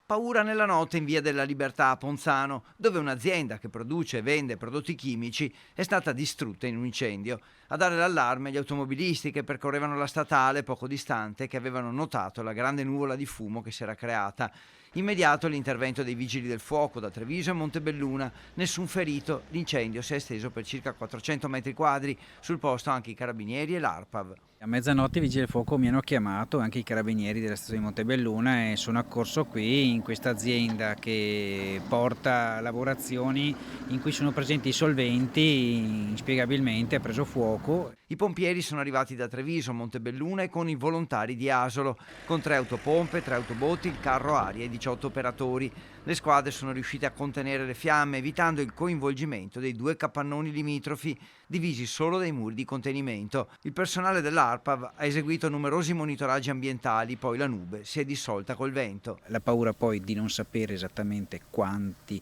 Paura nella notte in via della Libertà a Ponzano, dove un'azienda che produce e vende prodotti chimici è stata distrutta in un incendio. A dare l'allarme gli automobilisti che percorrevano la statale poco distante, che avevano notato la grande nuvola di fumo che si era creata. Immediato l'intervento dei vigili del fuoco da Treviso e Montebelluna. Nessun ferito, l'incendio si è esteso per circa 400 metri quadri, sul posto anche i carabinieri e l'ARPAV. A mezzanotte i vigili del fuoco mi hanno chiamato, anche i carabinieri della stazione di Montebelluna, e sono accorso qui in questa azienda che porta lavorazioni in cui sono presenti i solventi, inspiegabilmente ha preso fuoco. I pompieri sono arrivati da Treviso, Montebelluna e con i volontari di Asolo, con 3 autopompe, 3 autobotti, il carro aria e 18 operatori. Le squadre sono riuscite a contenere le fiamme, evitando il coinvolgimento dei 2 capannoni limitrofi, divisi solo dai muri di contenimento. Il personale dell'ARPAV ha eseguito numerosi monitoraggi ambientali, poi la nube si è dissolta col vento. La paura poi di non sapere esattamente quanti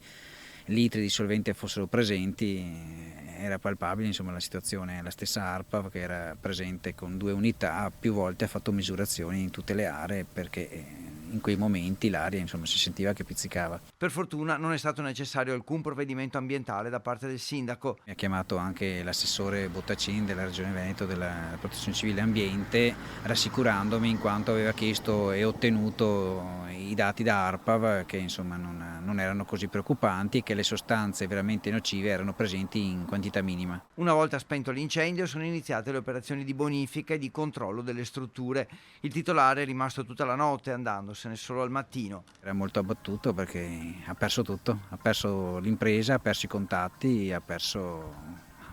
litri di solvente fossero presenti era palpabile, insomma la situazione, la stessa ARPA che era presente con 2 unità più volte ha fatto misurazioni in tutte le aree perché in quei momenti l'aria insomma si sentiva che pizzicava. Per fortuna non è stato necessario alcun provvedimento ambientale da parte del sindaco. Mi ha chiamato anche l'assessore Bottacin della Regione Veneto della Protezione Civile e Ambiente, rassicurandomi in quanto aveva chiesto e ottenuto i dati da ARPAV che insomma non erano così preoccupanti e che le sostanze veramente nocive erano presenti in quantità minima. Una volta spento l'incendio sono iniziate le operazioni di bonifica e di controllo delle strutture. Il titolare è rimasto tutta la notte, andandosene solo al mattino. Era molto abbattuto perché ha perso tutto, ha perso l'impresa, ha perso i contatti, ha perso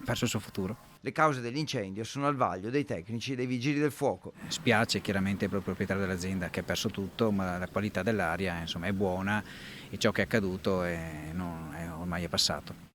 il suo futuro. Le cause dell'incendio sono al vaglio dei tecnici e dei vigili del fuoco. Spiace chiaramente per il proprietario dell'azienda che ha perso tutto, ma la qualità dell'aria insomma, è buona e ciò che è accaduto ormai è passato.